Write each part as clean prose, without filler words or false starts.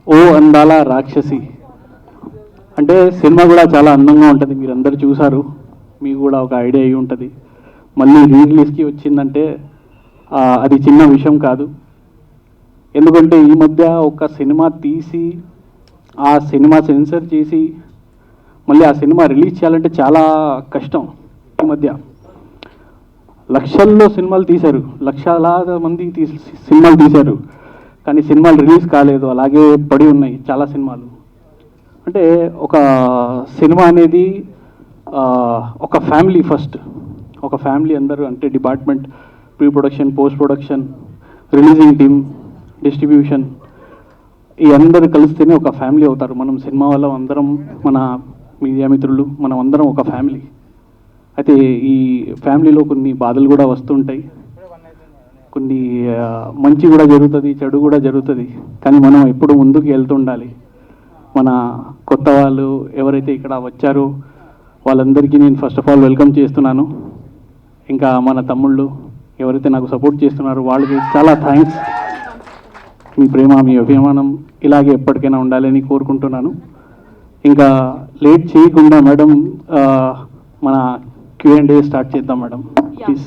ఓ అందాల రాక్షసి అంటే సినిమా కూడా చాలా అందంగా ఉంటుంది. మీరందరూ చూసారు, మీకు కూడా ఒక ఐడియా అయి ఉంటుంది. మళ్ళీ రిలీజ్కి వచ్చిందంటే అది చిన్న విషయం కాదు. ఎందుకంటే ఈ మధ్య ఒక సినిమా తీసి ఆ సినిమా సెన్సర్ చేసి మళ్ళీ ఆ సినిమా రిలీజ్ చేయాలంటే చాలా కష్టం. ఈ మధ్య లక్షల్లో సినిమాలు తీశారు, లక్షలాది మంది సినిమాలు తీశారు, కానీ సినిమాలు రిలీజ్ కాలేదు, అలాగే పడి ఉన్నాయి చాలా సినిమాలు. అంటే ఒక సినిమా అనేది ఒక ఫ్యామిలీ ఫస్ట్, ఒక ఫ్యామిలీ అందరూ అంటే department, pre production, post production, releasing team, distribution, ఈ అందరూ కలిస్తేనే ఒక ఫ్యామిలీ అవుతారు. మనం సినిమా వల్ల అందరం, మన మీడియా మిత్రులు, మనం అందరం ఒక ఫ్యామిలీ. అయితే ఈ ఫ్యామిలీలో కొన్ని బాధలు కూడా వస్తుంటాయి, కొన్ని మంచి కూడా జరుగుతుంది, చెడు కూడా జరుగుతుంది. కానీ మనం ఎప్పుడు ముందుకు వెళ్తుండాలి. మన కొత్త వాళ్ళు ఎవరైతే ఇక్కడ వచ్చారో వాళ్ళందరికీ నేను ఫస్ట్ ఆఫ్ ఆల్ వెల్కమ్ చేస్తున్నాను. ఇంకా మన తమ్ముళ్ళు ఎవరైతే నాకు సపోర్ట్ చేస్తున్నారో వాళ్ళకి చాలా థ్యాంక్స్. మీ ప్రేమ, మీ అభిమానం ఇలాగే ఎప్పటికైనా ఉండాలని కోరుకుంటున్నాను. ఇంకా లేట్ చేయకుండా మేడం మన Q&A స్టార్ట్ చేద్దాం madam, please.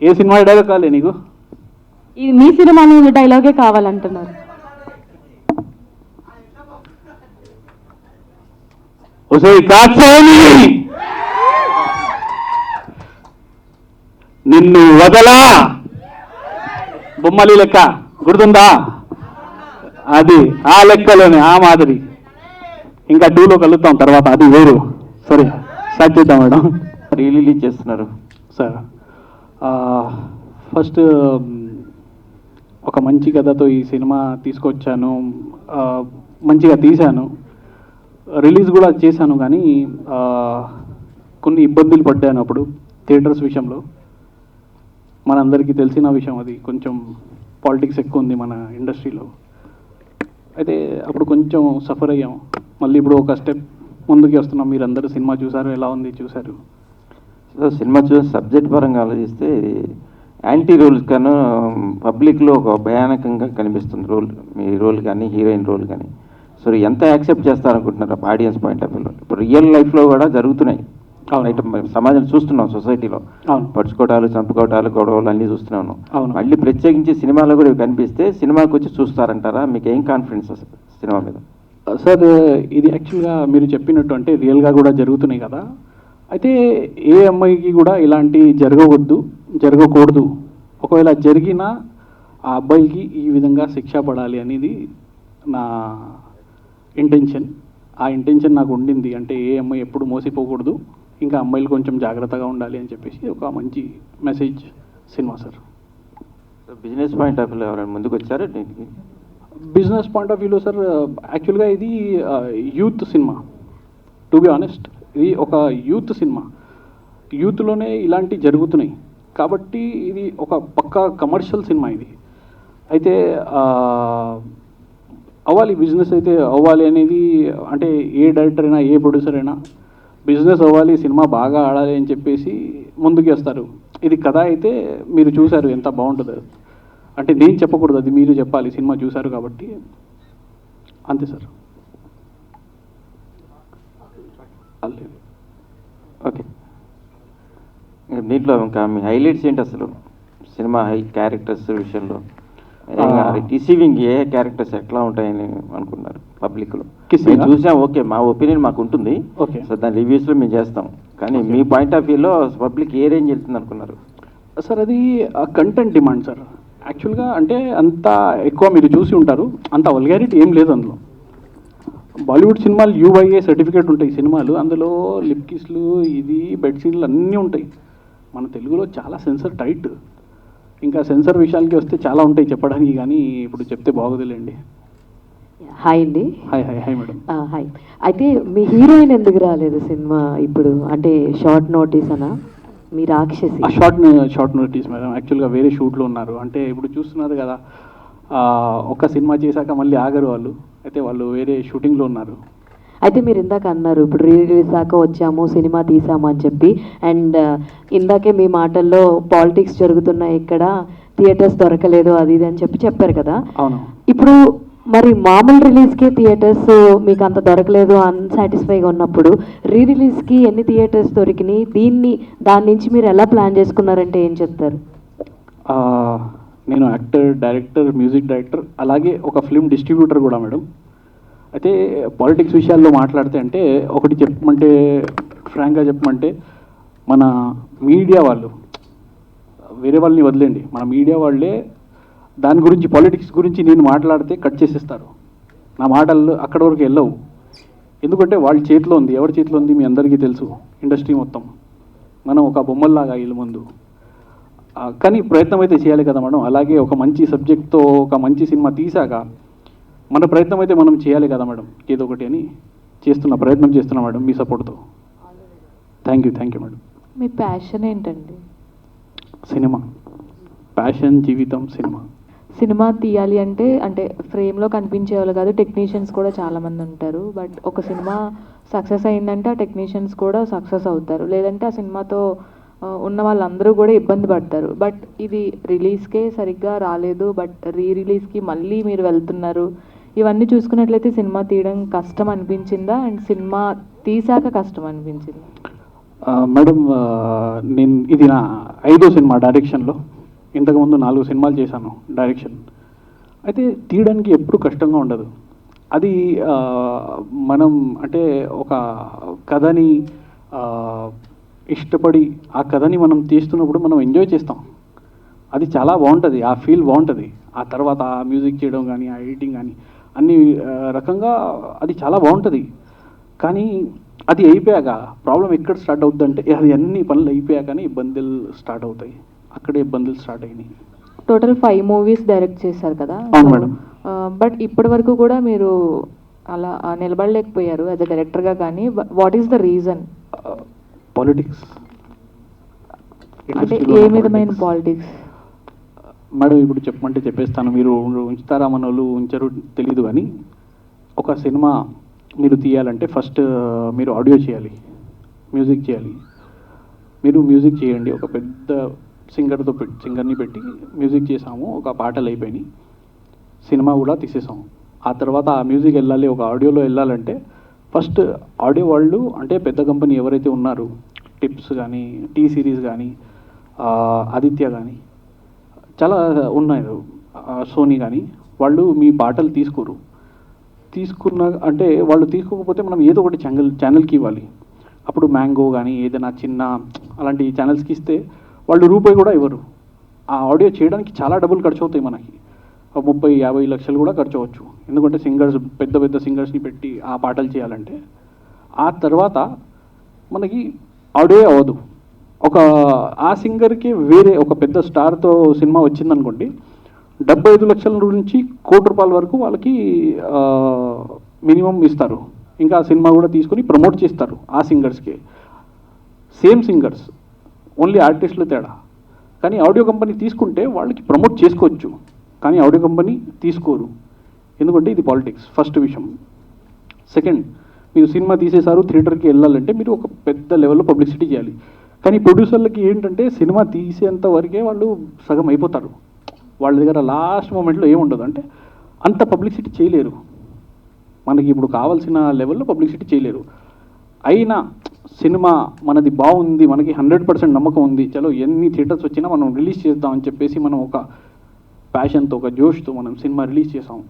A cinema dialogue కాలే నీకు? ఇది మీ సినిమా డైలాగే కావాలంటున్నారు. నిన్ను వదలా బొమ్మలి లెక్క గుర్తుందా? అది ఆ లెక్కలోనే ఆ మాదిరి. ఇంకా 2లో కలుద్దాం తర్వాత, అది వేరు. సరే స్టార్ట్ చేద్దాం మేడం. రిలీజ్ చేస్తున్నారు సార్. ఫస్ట్ ఒక మంచి కథతో ఈ సినిమా తీసుకొచ్చాను, మంచిగా తీశాను, రిలీజ్ కూడా చేశాను. కానీ కొన్ని ఇబ్బందులు పడ్డాను అప్పుడు థియేటర్స్ విషయంలో. మనందరికీ తెలిసిన విషయం, అది కొంచెం పాలిటిక్స్ ఎక్కువ ఉంది మన ఇండస్ట్రీలో. అయితే అప్పుడు కొంచెం సఫర్ అయ్యాం. మళ్ళీ ఇప్పుడు ఒక స్టెప్ ముందుకు వస్తున్నాం. మీరు అందరూ సినిమా చూసారు, ఎలా ఉంది చూశారు? సినిమా చూసి సబ్జెక్ట్ పరంగా ఆలోచిస్తే ఇది యాంటీ రోల్స్ కన్నా పబ్లిక్లో ఒక భయానకంగా కనిపిస్తుంది రోల్. మీ రోల్ కానీ, హీరోయిన్ రోల్ కానీ. సో ఎంత యాక్సెప్ట్ చేస్తారనుకుంటున్నారు ఆడియన్స్ పాయింట్ ఆఫ్ వ్యూలో? ఇప్పుడు రియల్ లైఫ్లో కూడా జరుగుతున్నాయి, సమాజం చూస్తున్నాం, సొసైటీలో పడుచుకోవటాలు, చంపుకోవటాలు, గొడవలు అన్నీ చూస్తూనే ఉన్నాం. మళ్ళీ ప్రత్యేకించి సినిమాలో కూడా ఇవి కనిపిస్తే సినిమాకి వచ్చి చూస్తారంటారా? మీకు ఏం కాన్ఫిడెన్స్ సినిమా మీద? సార్ ఇది యాక్చువల్గా మీరు చెప్పినట్టు అంటే రియల్గా కూడా జరుగుతున్నాయి కదా. అయితే ఏ అమ్మాయికి కూడా ఇలాంటి జరగవద్దు, జరగకూడదు. ఒకవేళ జరిగినా ఆ అబ్బాయికి ఈ విధంగా శిక్ష పడాలి అనేది నా ఇంటెన్షన్. ఆ ఇంటెన్షన్ నాకు ఉండింది. అంటే ఏ అమ్మాయి ఎప్పుడు మోసిపోకూడదు, ఇంకా అమ్మాయిలు కొంచెం జాగ్రత్తగా ఉండాలి అని చెప్పేసి ఒక మంచి message cinema sir. Business point of వ్యూలో ఎవరైనా ముందుకు వచ్చారా దీనికి? బిజినెస్ పాయింట్ ఆఫ్ వ్యూలో సార్ యాక్చువల్గా ఇది youth cinema. To be honest, ఇది ఒక యూత్ సినిమా. యూత్లోనే ఇలాంటివి జరుగుతున్నాయి కాబట్టి ఇది ఒక పక్కా కమర్షియల్ సినిమా ఇది. అయితే అవ్వాలి, బిజినెస్ అయితే అవ్వాలి అనేది, అంటే ఏ డైరెక్టర్ అయినా, ఏ ప్రొడ్యూసర్ అయినా బిజినెస్ అవ్వాలి, సినిమా బాగా ఆడాలి అని చెప్పేసి ముందుకు వస్తారు. ఇది కథ అయితే మీరు చూశారు ఎంత బాగుంటుందో. అంటే నేను చెప్పకూడదు, అది మీరు చెప్పాలి, సినిమా చూశారు కాబట్టి. అంతే సార్. ఓకే, దీంట్లో ఇంకా మీ హైలైట్స్ ఏంటి అసలు సినిమా క్యారెక్టర్స్ విషయంలో? రిసీవింగ్ ఏ క్యారెక్టర్స్ ఎట్లా ఉంటాయని అనుకున్నారు పబ్లిక్లో? చూసాం, ఓకే, మా ఒపీనియన్ మాకు ఉంటుంది, సో దాని రివ్యూస్లో మేము చేస్తాం. కానీ మీ పాయింట్ ఆఫ్ వ్యూలో పబ్లిక్ ఏ రేంజ్ వెళ్తుంది అనుకున్నారు? సార్ అది కంటెంట్ డిమాండ్ సార్. యాక్చువల్గా అంటే అంత ఎక్కువ మీరు చూసి ఉంటారు, అంత వల్గారిటీ ఏం లేదు అందులో. బాలీవుడ్ సినిమాలు UIA సర్టిఫికేట్ ఉంటాయి సినిమాలు, అందులో లిప్ కిస్లు, ఇది బెడ్ సీన్లు అన్నీ ఉంటాయి. మన తెలుగులో చాలా సెన్సర్ టైట్. ఇంకా సెన్సర్ విషయానికి వస్తే చాలా ఉంటాయి చెప్పడానికి, కానీ ఇప్పుడు చెప్తే బాగోదులేండి. హాయ్ అండి. Hi hi hi madam. Hi. అయితే మీ హీరోయిన్ ఎందుకు రాలేదు సినిమా ఇప్పుడు? అంటే షార్ట్ నోటీస్ అనా? మీ రాక్షసి షార్ట్ నోటీస్ మేడం. యాక్చువల్గా వేరే షూట్లో ఉన్నారు. అంటే ఇప్పుడు చూస్తున్నారు కదా, ఒక సినిమా చేశాక మళ్ళీ ఆగరు వాళ్ళు. అయితే వాళ్ళు వేరే షూటింగ్లో ఉన్నారు. అయితే మీరు ఇందాక అన్నారు ఇప్పుడు రిలీజ్ దాకా వచ్చాము, సినిమా తీసాము అని చెప్పి. అండ్ ఇందాకే మీ మాటల్లో పాలిటిక్స్ జరుగుతున్నాయి ఇక్కడ, థియేటర్స్ దొరకలేదు అది ఇది అని చెప్పారు కదా. అవును. ఇప్పుడు మరి మామూలు రిలీజ్కి థియేటర్స్ మీకు అంత దొరకలేదు, అన్సాటిస్ఫైగా ఉన్నప్పుడు రిలీజ్కి ఎన్ని థియేటర్స్ దొరికినాయి, దాని నుంచి మీరు ఎలా ప్లాన్ చేసుకున్నారంటే ఏం చెప్తారు? నేను యాక్టర్, డైరెక్టర్, మ్యూజిక్ డైరెక్టర్, అలాగే ఒక ఫిల్మ్ డిస్ట్రిబ్యూటర్ కూడా మేడం. అయితే పాలిటిక్స్ విషయాల్లో మాట్లాడితే అంటే ఒకటి చెప్పమంటే, ఫ్రాంక్గా చెప్పమంటే, మన మీడియా వాళ్ళు, వేరే వాళ్ళని వదిలేండి, మన మీడియా వాళ్ళే దాని గురించి, పాలిటిక్స్ గురించి నేను మాట్లాడితే కట్ చేసేస్తారు. నా మాటలు అక్కడి వరకు వెళ్ళవు. ఎందుకంటే వాళ్ళ చేతిలో ఉంది. ఎవరి చేతిలో ఉంది మీ అందరికీ తెలుసు. ఇండస్ట్రీ మొత్తం మనం ఒక బొమ్మల్లాగా వీళ్ళ ముందు. కానీ ప్రయత్నం అయితే చేయాలి కదా మేడం. అలాగే ఒక మంచి సబ్జెక్ట్తో ఒక మంచి సినిమా తీసాక మన ప్రయత్నం అయితే మనం చేయాలి కదా మేడం, ఏదో ఒకటి అని ప్రయత్నం చేస్తున్నా మేడం, మీ సపోర్ట్తో. Thank you madam. Me passion ఏంటండి? సినిమా ప్యాషన్, జీవితం సినిమా. సినిమా తీయాలి అంటే ఫ్రేమ్లో కనిపించే వాళ్ళు కాదు, టెక్నీషియన్స్ కూడా చాలామంది ఉంటారు. బట్ ఒక సినిమా సక్సెస్ అయిందంటే ఆ టెక్నీషియన్స్ కూడా సక్సెస్ అవుతారు, లేదంటే ఆ సినిమాతో ఉన్న వాళ్ళందరూ కూడా ఇబ్బంది పడతారు. బట్ ఇది రిలీజ్కే సరిగ్గా రాలేదు, బట్ రిలీజ్కి మళ్ళీ మీరు వెళ్తున్నారు. ఇవన్నీ చూసుకున్నట్లయితే సినిమా తీయడం కష్టం అనిపించిందా, అండ్ సినిమా తీసాక కష్టం అనిపించిందా? మేడం, నేను ఇది నా 5వ సినిమా డైరెక్షన్లో. ఇంతకుముందు 4 సినిమాలు చేశాను డైరెక్షన్. అయితే తీయడానికి ఎప్పుడు కష్టంగా ఉండదు. అది మనం అంటే ఒక కథని ఇష్టపడి ఆ కథని మనం తీస్తున్నప్పుడు మనం ఎంజాయ్ చేస్తాం. అది చాలా బాగుంటుంది, ఆ ఫీల్ బాగుంటుంది. ఆ తర్వాత ఆ మ్యూజిక్ చేయడం కానీ, ఆ ఎడిటింగ్ కానీ అన్ని రకంగా అది చాలా బాగుంటుంది. కానీ అది అయిపోయాక ప్రాబ్లం ఎక్కడ స్టార్ట్ అవుతుందంటే, అది అన్ని పనులు అయిపోయాకనే ఇబ్బందులు స్టార్ట్ అవుతాయి. అక్కడే ఇబ్బందులు స్టార్ట్ అయినాయి. టోటల్ 5 మూవీస్ డైరెక్ట్ చేశారు కదా. అవును మేడం. బట్ ఇప్పటి వరకు కూడా మీరు అలా నిలబడలేకపోయారు యాజ్ అ డైరెక్టర్గా. కానీ what is the reason? Politics. అంటే ఏ విధమైన పాలిటిక్స్ మేడం? ఇప్పుడు చెప్పమంటే చెప్పేస్తాను. మీరు ఉంచుతారా మన వాళ్ళు ఉంచరు తెలీదు. కానీ ఒక సినిమా మీరు తీయాలంటే ఫస్ట్ మీరు ఆడియో చేయాలి, మ్యూజిక్ చేయాలి. మీరు మ్యూజిక్ చేయండి, ఒక పెద్ద సింగర్ని పెట్టి మ్యూజిక్ చేసాము, ఒక పాటలు అయిపోయినాయి, సినిమా కూడా తీసేసాము. ఆ తర్వాత ఆ మ్యూజిక్ వెళ్ళాలి, ఒక ఆడియోలో వెళ్ళాలంటే ఫస్ట్ ఆడియో వాళ్ళు అంటే పెద్ద కంపెనీ ఎవరైతే ఉన్నారో, టిప్స్ కానీ, టీ సిరీస్ కానీ, ఆదిత్య కానీ, చాలా ఉన్నాయి, సోనీ కానీ, వాళ్ళు మీ పాటలు తీసుకున్న అంటే వాళ్ళు తీసుకోకపోతే మనం ఏదో ఒకటి ఛానల్కి ఇవ్వాలి. అప్పుడు మ్యాంగో కానీ ఏదైనా చిన్న అలాంటి ఛానల్స్కి ఇస్తే వాళ్ళు రూపాయి కూడా ఇవ్వరు. ఆ ఆడియో చేయడానికి చాలా డబ్బులు ఖర్చు అవుతాయి. మనకి 30-50 లక్షలు కూడా ఖర్చు అవ్వచ్చు. ఎందుకంటే పెద్ద సింగర్స్ని పెట్టి ఆ పాటలు చేయాలంటే ఆ తర్వాత మనకి ఆడియో అవ్వదు. ఆ సింగర్కి వేరే ఒక పెద్ద స్టార్తో సినిమా వచ్చిందనుకోండి, 75 లక్షల నుంచి ₹1,00,00,000 వరకు వాళ్ళకి మినిమం ఇస్తారు. ఇంకా ఆ సినిమా కూడా తీసుకొని ప్రమోట్ చేస్తారు ఆ సింగర్స్కి. సేమ్ సింగర్స్, ఓన్లీ ఆర్టిస్టుల తేడా. కానీ ఆడియో కంపెనీ తీసుకుంటే వాళ్ళకి ప్రమోట్ చేసుకోవచ్చు, కానీ ఆడియో కంపెనీ తీసుకోరు. ఎందుకంటే ఇది పాలిటిక్స్, ఫస్ట్ విషయం. సెకండ్, మీరు సినిమా తీసేశారు, థియేటర్కి వెళ్ళాలంటే మీరు ఒక పెద్ద లెవెల్లో పబ్లిసిటీ చేయాలి. కానీ ప్రొడ్యూసర్లకి ఏంటంటే సినిమా తీసేంత వరకే వాళ్ళు సగం అయిపోతారు. వాళ్ళ దగ్గర లాస్ట్ మూమెంట్లో ఏముండదు, అంటే అంత పబ్లిసిటీ చేయలేరు. మనకి ఇప్పుడు కావాల్సిన లెవెల్లో పబ్లిసిటీ చేయలేరు. అయినా సినిమా మనది బాగుంది, మనకి 100% నమ్మకం ఉంది, చలో ఎన్ని థియేటర్స్ వచ్చినా మనం రిలీజ్ చేద్దామని చెప్పేసి మనం ఒక ప్యాషన్తో, ఒక జోష్తో మనం సినిమా రిలీజ్ చేసాం.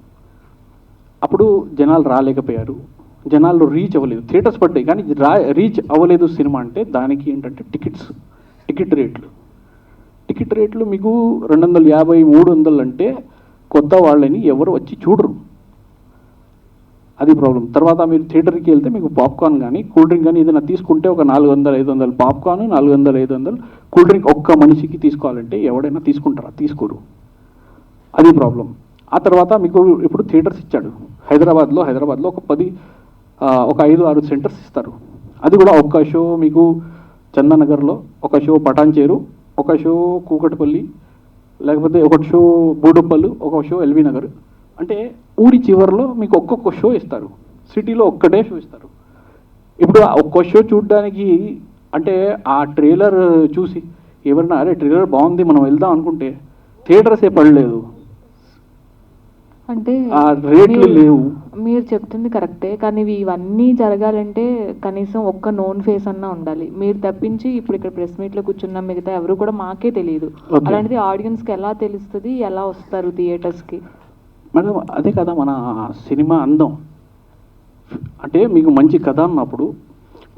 అప్పుడు జనాలు రాలేకపోయారు, జనాల్లో రీచ్ అవ్వలేదు. థియేటర్స్ పడ్డాయి కానీ రీచ్ అవ్వలేదు సినిమా అంటే దానికి ఏంటంటే టికెట్ రేట్లు మీకు 250-300 అంటే కొత్త వాళ్ళని ఎవరు వచ్చి చూడరు. అది ప్రాబ్లం. తర్వాత మీరు థియేటర్కి వెళ్తే మీకు పాప్కార్న్ కానీ కూల్ డ్రింక్ కానీ ఏదైనా తీసుకుంటే ఒక 400-500 పాప్కార్న్, 400-500 కూల్ డ్రింక్ ఒక్క మనిషికి తీసుకోవాలంటే ఎవడైనా తీసుకుంటారా? తీసుకోరు. అది ప్రాబ్లం. ఆ తర్వాత మీకు ఇప్పుడు థియేటర్స్ ఇచ్చాడు. హైదరాబాద్లో ఒక 5-6 సెంటర్స్ ఇస్తారు. అది కూడా ఒక్క షో మీకు చందానగర్లో, ఒక షో పటాన్చేరు, ఒక షో కూకట్పల్లి, లేకపోతే ఒక షో బూడుప్పలు, ఒక షో ఎల్బీ నగర్. అంటే ఊరి చివరిలో మీకు ఒక్కొక్క షో ఇస్తారు. సిటీలో ఒక్కటే షో ఇస్తారు. ఇప్పుడు ఒక్క షో చూడడానికి అంటే ఆ ట్రైలర్ చూసి ఎవరైనా అరే ట్రైలర్ బాగుంది మనం వెళ్దాం అనుకుంటే థియేటర్సే పడలేదు, అంటే ఆ రేట్లు లేవు. మీరు చెప్తుంది కరెక్టే, కానీ ఇవన్నీ జరగాలంటే కనీసం ఒక్క నోన్ ఫేస్ అన్నా ఉండాలి. మీరు తప్పించి ఇప్పుడు ఇక్కడ ప్రెస్ మీట్లో కూర్చున్న మిగతా ఎవరు కూడా మాకే తెలియదు. Okay. అలాంటిది ఆడియన్స్కి ఎలా తెలుస్తుంది, ఎలా వస్తారు థియేటర్స్కి? మేడం అదే కదా మన సినిమా అందం. అంటే మీకు మంచి కథ ఉన్నప్పుడు,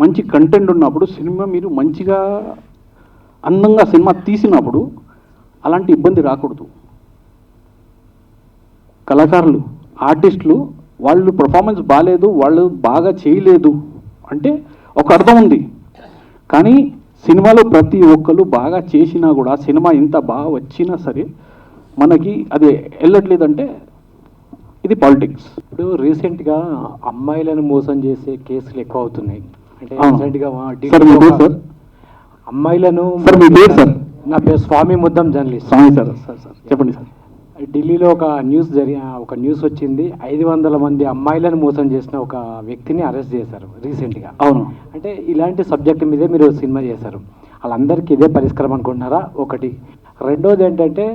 మంచి కంటెంట్ ఉన్నప్పుడు, సినిమా మీరు మంచిగా అందంగా సినిమా తీసినప్పుడు అలాంటి ఇబ్బంది రాకూడదు. కళాకారులు, ఆర్టిస్టులు వాళ్ళు పర్ఫార్మెన్స్ బాగాలేదు, వాళ్ళు బాగా చేయలేదు అంటే ఒక అర్థం ఉంది. కానీ సినిమాలో ప్రతి ఒక్కరు బాగా చేసినా కూడా, సినిమా ఎంత బాగా వచ్చినా సరే మనకి అది వెళ్ళట్లేదంటే ఇది పాలిటిక్స్. ఇప్పుడు రీసెంట్గా అమ్మాయిలను మోసం చేసే కేసులు ఎక్కువ అవుతున్నాయి. అంటే అవును. రీసెంట్గా సార్ మీ పేరు సార్? అమ్మాయిలను సార్ మీ పేరు సార్? నా పేరు స్వామి ముద్దం జర్నలిస్ట్. స్వామి సార్. సార్ సార్ చెప్పండి సార్. ఢిల్లీలో ఒక న్యూస్ వచ్చింది. 500 మంది అమ్మాయిలను మోసం చేసిన ఒక వ్యక్తిని అరెస్ట్ చేశారు రీసెంట్గా. అవును. అంటే ఇలాంటి సబ్జెక్ట్ మీదే మీరు సినిమా చేశారు, వాళ్ళందరికీ ఇదే పరిష్కారం అనుకుంటున్నారా? ఒకటి. రెండోది ఏంటంటే,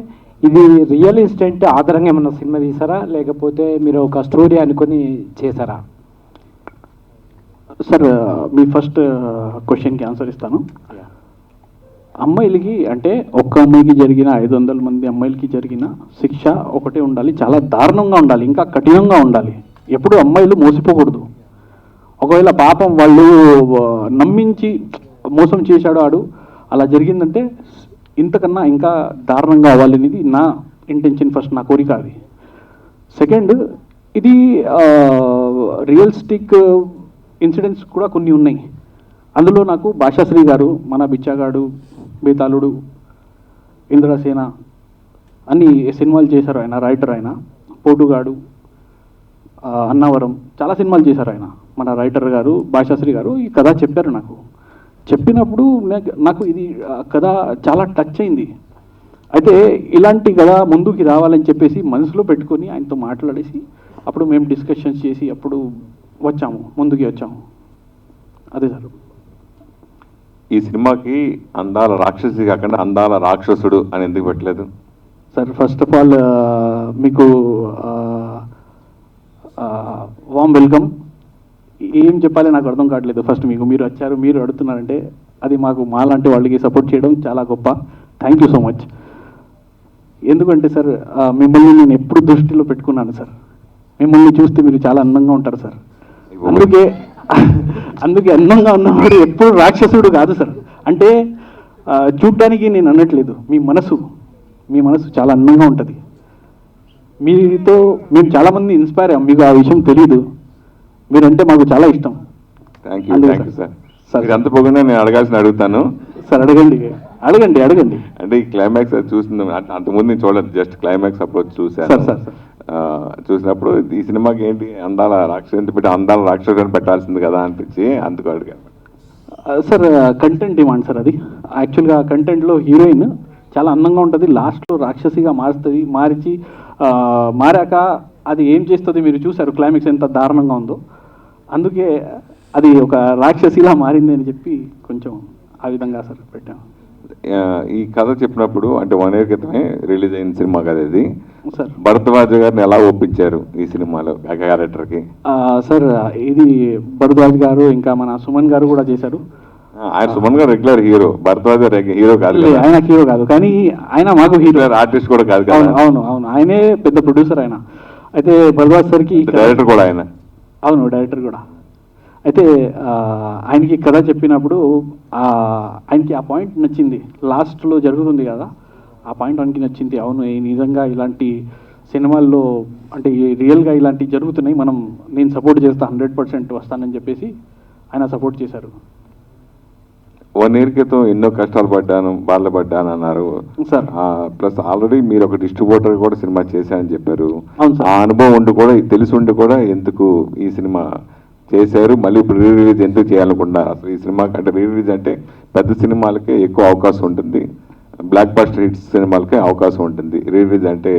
ఇది రియల్ ఇన్సిడెంట్ ఆధారంగా ఏమన్నా సినిమా తీసారా, లేకపోతే మీరు ఒక స్టోరీ అనుకొని చేశారా? సార్ మీ ఫస్ట్ క్వశ్చన్కి ఆన్సర్ ఇస్తాను. అమ్మాయిలకి అంటే ఒక్క అమ్మాయికి జరిగిన 500 మంది అమ్మాయిలకి జరిగిన శిక్ష ఒకటే ఉండాలి, చాలా దారుణంగా ఉండాలి, ఇంకా కఠినంగా ఉండాలి. ఎప్పుడు అమ్మాయిలు మోసపోకూడదు. ఒకవేళ పాపం వాళ్ళు నమ్మించి మోసం చేశాడు ఆడు, అలా జరిగిందంటే ఇంతకన్నా ఇంకా దారుణంగా అవ్వాలనేది నా ఇంటెన్షన్, ఫస్ట్ నా కోరిక అది. సెకండ్, ఇది రియలిస్టిక్ ఇన్సిడెంట్స్ కూడా కొన్ని ఉన్నాయి. అందులో నాకు భాషాశ్రీ గారు, మన బిచ్చాగాడు, బేతాళుడు, ఇంద్రసేన అన్ని సినిమాలు చేశారు ఆయన, రైటర్ ఆయన. పోటుగాడు, అన్నవరం, చాలా సినిమాలు చేశారు ఆయన. మన రైటర్ గారు భాషాశ్రీ గారు ఈ కథ చెప్పారు నాకు. చెప్పినప్పుడు నాకు ఇది కథ చాలా టచ్ అయింది. అయితే ఇలాంటి కథ ముందుకి రావాలని చెప్పేసి మనసులో పెట్టుకొని ఆయనతో మాట్లాడేసి అప్పుడు మేము డిస్కషన్స్ చేసి అప్పుడు ముందుకి వచ్చాము. అదే సార్. ఈ సినిమాకి అందాల రాక్షసి కాకుండా అందాల రాక్షసుడు అని ఎందుకు పెట్టలేదు సార్? ఫస్ట్ ఆఫ్ ఆల్ మీకు వామ్ వెల్కమ్. ఏం చెప్పాలి నాకు అర్థం కావట్లేదు. ఫస్ట్ మీరు వచ్చారు, మీరు అడుగుతున్నారంటే అది మాలాంటి వాళ్ళకి సపోర్ట్ చేయడం చాలా గొప్ప. Thank you so much. ఎందుకంటే సార్ మిమ్మల్ని నేను ఎప్పుడు దృష్టిలో పెట్టుకున్నాను సార్. మిమ్మల్ని చూస్తే మీరు చాలా అందంగా ఉంటారు సార్. అందుకే అందంగా ఉన్నవాడు ఎప్పుడు రాక్షసుడు కాదు సార్. అంటే చూడ్డానికి నేను అనట్లేదు, మీ మనసు చాలా అందంగా ఉంటుంది. మీతో మేము చాలామంది ఇన్స్పైర్ అయ్యాం, మీకు ఆ విషయం తెలియదు. మీరంటే మాకు చాలా ఇష్టం. Thank you sir. మీరు అంత పోకుండా నేను అడుగుతాను సార్. అడగండి. అంటే ఈ క్లైమాక్స్ అది చూసిన అంతకుముందు నేను చూడలేదు, జస్ట్ క్లైమాక్స్ అప్రోచ్ చూశాను. సార్ చూసినప్పుడు ఈ సినిమాకి ఏంటి అందాల రాక్షసు ఎంత పెట్టి అందాల రాక్షసు అని పెట్టాల్సింది కదా అనిపించి అందుకు అడిగాను. Sir content demand sir. అది యాక్చువల్గా కంటెంట్లో హీరోయిన్ చాలా అందంగా ఉంటుంది, లాస్ట్లో రాక్షసిగా మారుతుంది. మారాక అది ఏం చేస్తుంది మీరు చూసారు, క్లైమాక్స్ ఎంత దారుణంగా ఉందో. అందుకే అది ఒక రాక్షసిలా మారింది అని చెప్పి కొంచెం ఆ విధంగా సార్ పెట్టాము. ఈ కథ చెప్పినప్పుడు అంటే 1 year క్రితమే రిలీజ్ అయిన సినిమా కదా ఇది. సార్ భరద్వాజ్ గారిని ఎలా ఒప్పించారు ఈ సినిమాలో క్యారెక్టర్కి? సార్ ఇది భరద్వాజ్ గారు ఇంకా మన సుమన్ గారు కూడా చేశారు. ఆయన సుమన్ గారు రెగ్యులర్ హీరో, భరద్వాజ్ గారు హీరో కాదు. ఆయన హీరో కాదు, కానీ ఆయన మాకు హీరో, ఆర్టిస్ట్ కూడా కాదు కదా. అవును, ఆయనే పెద్ద ప్రొడ్యూసర్ ఆయన. అయితే భరద్వాజ్ సార్కి డైరెక్టర్ కూడా ఆయన. అవును, డైరెక్టర్ కూడా. అయితే ఆయనకి కథ చెప్పినప్పుడు ఆయనకి ఆ పాయింట్ నచ్చింది. లాస్ట్లో జరుగుతుంది కదా, ఆ పాయింట్ ఆయనకి నచ్చింది. అవును, నిజంగా ఇలాంటి సినిమాల్లో అంటే రియల్గా ఇలాంటివి జరుగుతున్నాయి, నేను సపోర్ట్ చేస్తా, 100% వస్తానని చెప్పేసి ఆయన సపోర్ట్ చేశారు. 1 year క్రితం ఎన్నో కష్టాలు బాధపడ్డాను అన్నారు సార్. ప్లస్ ఆల్రెడీ మీరు ఒక డిస్ట్రిబ్యూటర్ కూడా సినిమా చేశారని చెప్పారు. అవును సార్. ఆ అనుభవం ఉండి కూడా తెలిసి ఉండి కూడా ఎందుకు ఈ సినిమా చేశారు? మళ్ళీ ఇప్పుడు రీ రిలీజ్ ఎందుకు చేయాలనుకున్నారు? అసలు ఈ సినిమాకి అంటే రీ రిలీజ్ అంటే పెద్ద సినిమాలకే ఎక్కువ అవకాశం ఉంటుంది, బ్లాక్ బస్టర్ హిట్స్ సినిమాలకే అవకాశం ఉంటుంది. రీ రిలీజ్ అంటే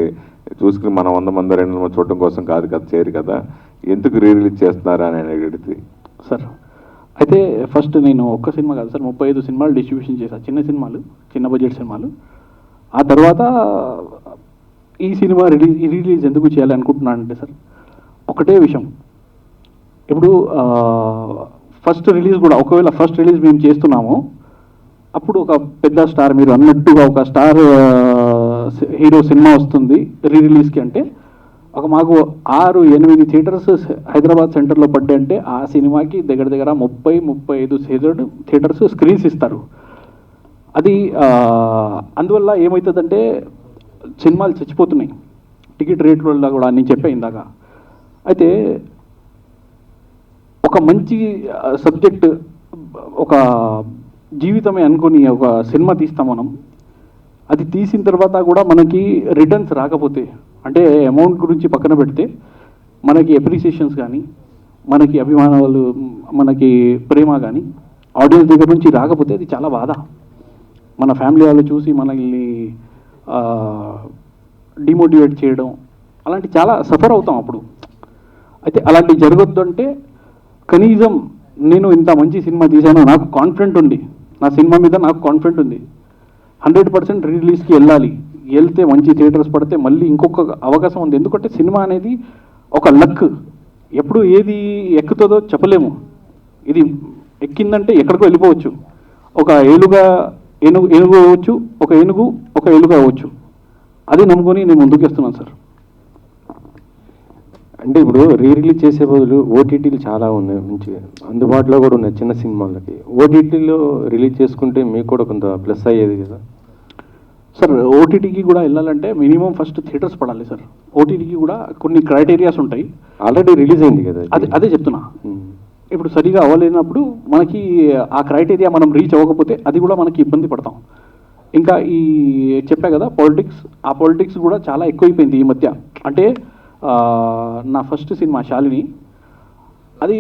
చూసుకుని మనం 100 మంది 200 మంది చూడటం కోసం కాదు కదా, చేయరు కదా. ఎందుకు రీ రిలీజ్ చేస్తున్నారా అని అడిగితే సార్, అయితే ఫస్ట్ నేను ఒక్క సినిమా కాదు సార్, 35 సినిమాలు డిస్ట్రిబ్యూషన్ చేశాను. చిన్న బడ్జెట్ సినిమాలు. ఆ తర్వాత ఈ సినిమా రిలీజ్ ఎందుకు చేయాలి అనుకుంటున్నానంటే సార్, ఒకటే విషయం. ఇప్పుడు ఫస్ట్ రిలీజ్ కూడా, ఒకవేళ ఫస్ట్ రిలీజ్ మేము చేస్తున్నాము, అప్పుడు ఒక పెద్ద స్టార్, మీరు అన్నట్టుగా ఒక స్టార్ హీరో సినిమా వస్తుంది రిలీజ్కి అంటే, ఒక మాకు 6-8 థియేటర్స్ హైదరాబాద్ సెంటర్లో పడ్డాయి అంటే ఆ సినిమాకి దగ్గర దగ్గర 30-35 థియేటర్స్ స్క్రీన్స్ ఇస్తారు. అది అందువల్ల ఏమవుతుందంటే సినిమాలు చచ్చిపోతున్నాయి టికెట్ రేట్ల వల్ల కూడా, నేను చెప్పే ఇందాక. అయితే ఒక మంచి సబ్జెక్ట్, ఒక జీవితమే అనుకుని ఒక సినిమా తీస్తాం మనం. అది తీసిన తర్వాత కూడా మనకి రిటర్న్స్ రాకపోతే, అంటే అమౌంట్ గురించి పక్కన పెడితే, మనకి అప్రిసియేషన్స్ కానీ, మనకి అభిమానాలు, మనకి ప్రేమ కానీ ఆడియన్స్ దగ్గర నుంచి రాకపోతే అది చాలా బాధ. మన ఫ్యామిలీ వాళ్ళు చూసి మనల్ని డిమోటివేట్ చేయడం, అలాంటి చాలా సఫర్ అవుతాం అప్పుడు. అయితే అలాంటివి జరగొద్దు అంటే కనీసం నేను ఇంత మంచి సినిమా తీశాను, నాకు కాన్ఫిడెంట్ ఉంది, నా సినిమా మీద నాకు కాన్ఫిడెంట్ ఉంది, 100% రిలీజ్కి వెళ్ళాలి, వెళ్తే మంచి థియేటర్స్ పడితే మళ్ళీ ఇంకొక అవకాశం ఉంది. ఎందుకంటే సినిమా అనేది ఒక లక్, ఎప్పుడు ఏది ఎక్కుతుందో చెప్పలేము. ఇది ఎక్కిందంటే ఎక్కడికో వెళ్ళిపోవచ్చు. ఒక ఏనుగు అవ్వచ్చు, ఒక ఏనుగు అవ్వచ్చు. అది నమ్ముకొని నేను ముందుకేస్తున్నాను సార్. అంటే ఇప్పుడు రిలీజ్ చేసే బదులు ఓటీటీలు చాలా ఉన్నాయి, మంచిగా అందుబాటులో కూడా ఉన్నాయి చిన్న సినిమాలకి. ఓటీటీలో రిలీజ్ చేసుకుంటే మీకు కూడా కొంత ప్లస్ అయ్యేది కదా సార్. ఓటీటీకి కూడా వెళ్ళాలంటే మినిమం ఫస్ట్ థియేటర్స్ పడాలి సార్. ఓటీటీకి కూడా కొన్ని క్రైటీరియాస్ ఉంటాయి. ఆల్రెడీ రిలీజ్ అయింది కదా. అదే చెప్తున్నా. ఇప్పుడు సరిగా అవ్వలేనప్పుడు మనకి ఆ క్రైటీరియా మనం రీచ్ అవ్వకపోతే అది కూడా మనకి ఇబ్బంది పడతాం. ఇంకా ఈ చెప్పా కదా పాలిటిక్స్, ఆ పాలిటిక్స్ కూడా చాలా ఎక్కువైపోయింది ఈ మధ్య. అంటే నా ఫస్ట్ సినిమా శాలిని, అది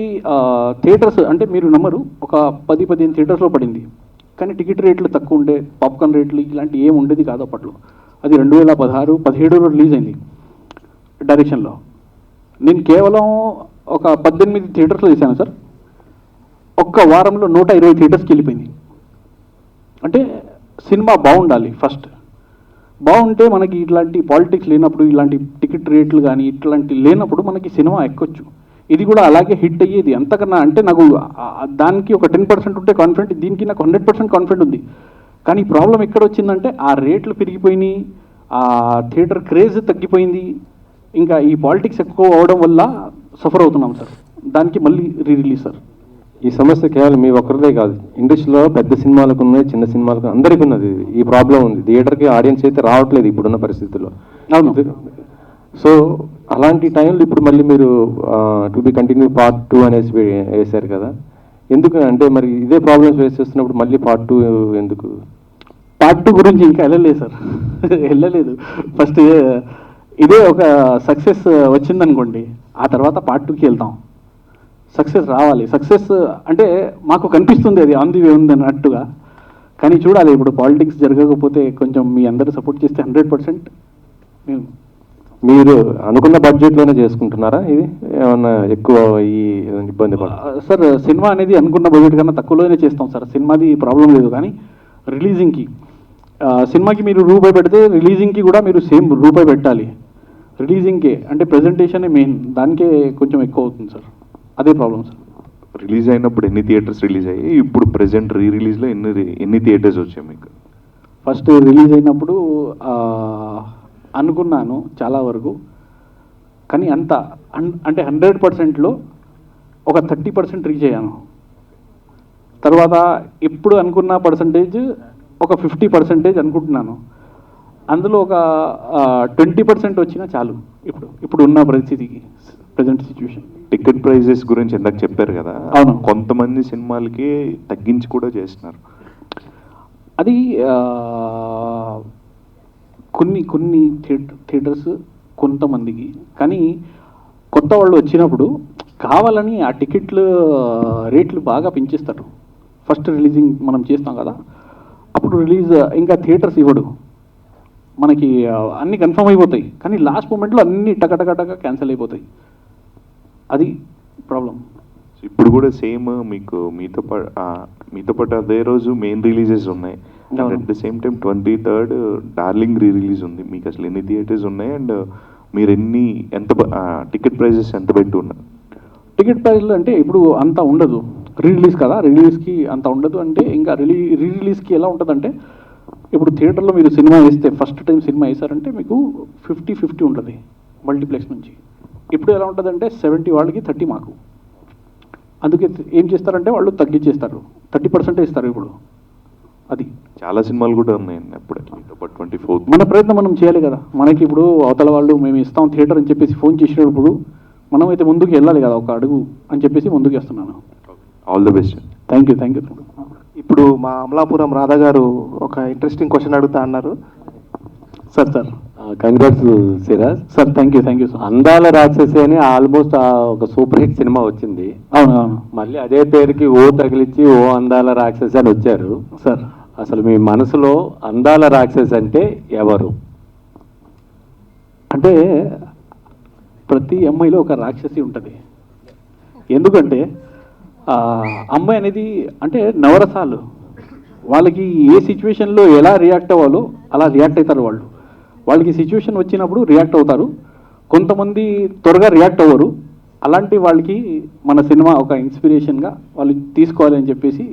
థియేటర్స్ అంటే మీరు నమ్మరు, ఒక 10-15 థియేటర్స్లో పడింది. కానీ టికెట్ రేట్లు తక్కువ ఉండే, పాప్కార్న్ రేట్లు ఇలాంటివి ఏమి ఉండేది కాదు అప్పట్లో. అది 2016-17లో రిలీజ్ అయింది డైరెక్షన్లో. నేను కేవలం ఒక 18 థియేటర్స్లో చేశాను సార్. ఒక్క వారంలో 120 థియేటర్స్కి వెళ్ళిపోయింది. అంటే సినిమా బాగుండాలి ఫస్ట్. బాగుంటే మనకి ఇట్లాంటి పాలిటిక్స్ లేనప్పుడు, ఇలాంటి టికెట్ రేట్లు కానీ ఇట్లాంటి లేనప్పుడు మనకి సినిమా ఎక్కొచ్చు. ఇది కూడా అలాగే హిట్ అయ్యేది. అంతకన్నా అంటే నాకు దానికి ఒక 10% ఉంటే కాన్ఫిడెంట్, దీనికి నాకు 100% కాన్ఫిడెంట్ ఉంది. కానీ ప్రాబ్లం ఎక్కడ వచ్చిందంటే ఆ రేట్లు పెరిగిపోయినాయి, ఆ థియేటర్ క్రేజ్ తగ్గిపోయింది, ఇంకా ఈ పాలిటిక్స్ ఎక్కువ అవడం వల్ల సఫర్ అవుతున్నాం సార్. దానికి మళ్ళీ రిలీజ్ సార్. ఈ సమస్య కేవలం మీ ఒక్కరిదే కాదు, ఇండస్ట్రీలో పెద్ద సినిమాలకు ఉన్నాయి, చిన్న సినిమాలకు అందరికీ ఉన్నది. ఈ ప్రాబ్లం ఉంది. థియేటర్కి ఆడియన్స్ అయితే రావట్లేదు ఇప్పుడున్న పరిస్థితుల్లో. అవును. సో అలాంటి టైంలో ఇప్పుడు మళ్ళీ మీరు టు బి కంటిన్యూ పార్ట్ 2 అనేసి వేశారు కదా, ఎందుకు అంటే మరి ఇదే ప్రాబ్లమ్స్ ఫేస్ చేస్తున్నప్పుడు మళ్ళీ పార్ట్ 2 ఎందుకు? పార్ట్ 2 గురించి ఇంకా వెళ్ళలేదు సార్. వెళ్ళలేదు. ఫస్ట్ ఇదే ఒక సక్సెస్ వచ్చిందనుకోండి, ఆ తర్వాత పార్ట్ 2కి వెళ్తాం. సక్సెస్ రావాలి. సక్సెస్ అంటే మాకు కనిపిస్తుంది అది ఆన్ ది వే ఉంది అన్నట్టుగా. కానీ చూడాలి, ఇప్పుడు పాలిటిక్స్ జరగకపోతే కొంచెం మీ అందరూ సపోర్ట్ చేస్తే 100% మేము. మీరు అనుకున్న బడ్జెట్లోనే చేసుకుంటున్నారా? ఇది ఏమన్నా ఎక్కువ ఈ ఇబ్బంది సార్? సినిమా అనేది అనుకున్న బడ్జెట్ కన్నా తక్కువలోనే చేస్తాం సార్. సినిమాది ప్రాబ్లం లేదు. కానీ రిలీజింగ్కి, సినిమాకి మీరు రూపాయి పెడితే రిలీజింగ్కి కూడా మీరు సేమ్ రూపాయి పెట్టాలి. రిలీజింగ్కే అంటే ప్రెజెంటేషనే మెయిన్, దానికే కొంచెం ఎక్కువ అవుతుంది సార్. అదే ప్రాబ్లం సార్. రిలీజ్ అయినప్పుడు ఎన్ని థియేటర్స్ రిలీజ్ అయ్యాయి, ఇప్పుడు ప్రెసెంట్ రిలీజ్లో ఎన్ని థియేటర్స్ వచ్చాయి మీకు? ఫస్ట్ రిలీజ్ అయినప్పుడు అనుకున్నాను చాలా వరకు, కానీ అంటే 100%లో ఒక 30% రీచ్ అయ్యాను. తర్వాత ఇప్పుడు అనుకున్న పర్సంటేజ్ ఒక 50% అనుకుంటున్నాను. అందులో ఒక 20% వచ్చినా చాలు ఇప్పుడు ఉన్న పరిస్థితికి, ప్రజెంట్ సిచ్యువేషన్. టికెట్ ప్రైజెస్ గురించి ఇందాక చెప్పారు కదా, అవును. కొంతమంది సినిమాలకి తగ్గించి కూడా చేస్తున్నారు. అది కొన్ని థియేటర్స్ కొంతమందికి, కానీ కొత్త వాళ్ళు వచ్చినప్పుడు కావాలని ఆ టికెట్లు రేట్లు బాగా పెంచేస్తారు. ఫస్ట్ రిలీజింగ్ మనం చేస్తాం కదా, అప్పుడు రిలీజ్ ఇంకా థియేటర్స్ ఇవ్వడు మనకి, అన్నీ కన్ఫర్మ్ అయిపోతాయి. కానీ లాస్ట్ మూమెంట్లో అన్నీ టకటకటక క్యాన్సిల్ అయిపోతాయి. అది ప్రాబ్లం. ఇప్పుడు కూడా సేమ్ మీతో పాటు అదే రోజు మెయిన్ రిలీజెస్ ఉన్నాయి, అవును. At the same time 23rd darling release ఉంది. మీకు అసలు ఎన్ని థియేటర్స్ ఉన్నాయి అండ్ మీరు ఎంత టికెట్ ప్రైజెస్ ఎంత పెట్టి ఉన్నారు? టికెట్ ప్రైస్లు అంటే ఇప్పుడు అంత ఉండదు, రిలీజ్ కదా, రిలీజ్కి అంత ఉండదు. అంటే ఇంకా రిలీజ్కి ఎలా ఉంటుందంటే, ఇప్పుడు థియేటర్లో మీరు సినిమా వేస్తే ఫస్ట్ టైం సినిమా వేసారంటే మీకు 50-50 ఉంటుంది మల్టీప్లెక్స్ నుంచి. ఇప్పుడు ఎలా ఉంటుందంటే 70 వాళ్ళకి 30 మాకు. అందుకే ఏం చేస్తారంటే వాళ్ళు తగ్గించేస్తారు, 30% ఇస్తారు ఇప్పుడు. అది చాలా సినిమాలు కూడా ఉన్నాయండి అప్పుడు. 24th మన ప్రయత్నం మనం చేయాలి కదా. మనకి ఇప్పుడు అవతల వాళ్ళు మేము ఇస్తాం థియేటర్ అని చెప్పేసి ఫోన్ చేసినప్పుడు మనమైతే ముందుకు వెళ్ళాలి కదా, ఒక అడుగు అని చెప్పేసి ముందుకు వేస్తున్నాను. All the best. Thank you. ఇప్పుడు మా అమలాపురం రాధా గారు ఒక ఇంట్రెస్టింగ్ క్వశ్చన్ అడుగుతా అన్నారు. Sir congrats Siraj. Sir thank you sir. అందాల రాక్షసి అని ఆల్మోస్ట్ ఒక సూపర్ హిట్ సినిమా వచ్చింది. అవును. మళ్ళీ అదే పేరుకి ఓ తగిలిచ్చి ఓ అందాల రాక్షసి అని వచ్చారు సార్ అసలు మీ మనసులో అందాల రాక్షసి అంటే ఎవరు? అంటే ప్రతి అమ్మాయిలో ఒక రాక్షసి ఉంటుంది. ఎందుకంటే అమ్మాయి అనేది అంటే నవరసాలు, వాళ్ళకి ఏ సిచ్యువేషన్లో ఎలా రియాక్ట్ అవ్వాలో అలా రియాక్ట్ అవుతారు. వాళ్ళకి సిచ్యువేషన్ వచ్చినప్పుడు రియాక్ట్ అవుతారు. కొంతమంది త్వరగా రియాక్ట్ అవ్వరు. అలాంటి వాళ్ళకి మన సినిమా ఒక ఇన్స్పిరేషన్గా వాళ్ళు తీసుకోవాలి అని చెప్పేసి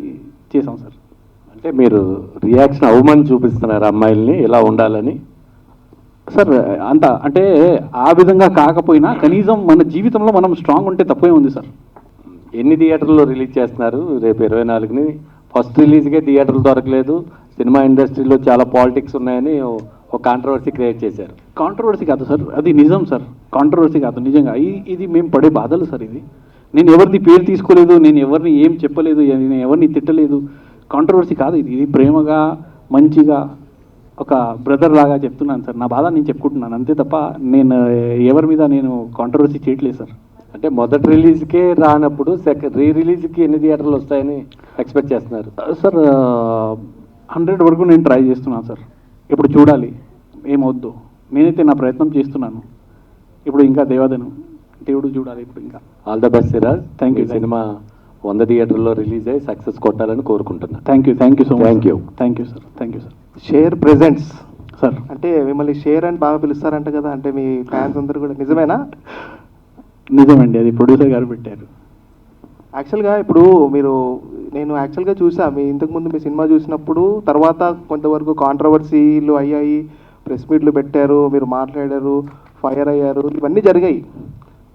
చేసాం సార్. అంటే మీరు రియాక్షన్ అవ్వమని చూపిస్తున్నారు అమ్మాయిల్ని ఇలా ఉండాలని? సార్ అంత అంటే ఆ విధంగా కాకపోయినా కనీసం మన జీవితంలో మనం స్ట్రాంగ్ ఉంటే తప్పే ఉంది సార్. ఎన్ని థియేటర్లో రిలీజ్ చేస్తున్నారు? రేపు 24ని ఫస్ట్ రిలీజ్కే థియేటర్లు దొరకలేదు, సినిమా ఇండస్ట్రీలో చాలా పాలిటిక్స్ ఉన్నాయని ఒక కాంట్రవర్సీ క్రియేట్ చేశారు. కాంట్రవర్సీ కాదు సార్, అది నిజం సార్. కాంట్రవర్సీ కాదు, నిజంగా ఇది మేము పడే బాధలు సార్. ఇది నేను ఎవరిది పేరు తీసుకోలేదు, నేను ఎవరిని ఏం చెప్పలేదు, నేను ఎవరిని తిట్టలేదు. కాంట్రవర్సీ కాదు ఇది ప్రేమగా మంచిగా ఒక బ్రదర్ లాగా చెప్తున్నాను సార్. నా బాధ నేను చెప్పుకుంటున్నాను అంతే తప్ప నేను ఎవరి మీద నేను కాంట్రవర్సీ చేయట్లేదు సార్. అంటే మొదటి రిలీజ్కే రానప్పుడు రిలీజ్కి ఎన్ని థియేటర్లు వస్తాయని ఎక్స్పెక్ట్ చేస్తున్నారు? సార్ 100 వరకు నేను ట్రై చేస్తున్నాను సార్. ఇప్పుడు చూడాలి ఏమవుద్దు. నేనైతే నా ప్రయత్నం చేస్తున్నాను. ఇప్పుడు ఇంకా దేవుడు చూడాలి ఇప్పుడు ఇంకా. All the best Siraj. Thank you. Cinema 100 థియేటర్లో రిలీజ్ అయ్యి సక్సెస్ కొట్టాలని కోరుకుంటున్నాను. Thank you so much. Thank you sir. Share presents sir అంటే మిమ్మల్ని షేర్ అని బాగా పిలుస్తారంట కదా, అంటే మీ ఫ్యాన్స్ అందరూ కూడా నిజమేనా? నిజమండి, అది ప్రొడ్యూసర్ గారు పెట్టారు. యాక్చువల్గా ఇప్పుడు నేను యాక్చువల్గా చూసా ఇంతకుముందు మీ సినిమా చూసినప్పుడు, తర్వాత కొంతవరకు కాంట్రవర్సీలు అయ్యాయి, ప్రెస్ మీట్లు పెట్టారు, మీరు మాట్లాడారు, ఫైర్ అయ్యారు, ఇవన్నీ జరిగాయి.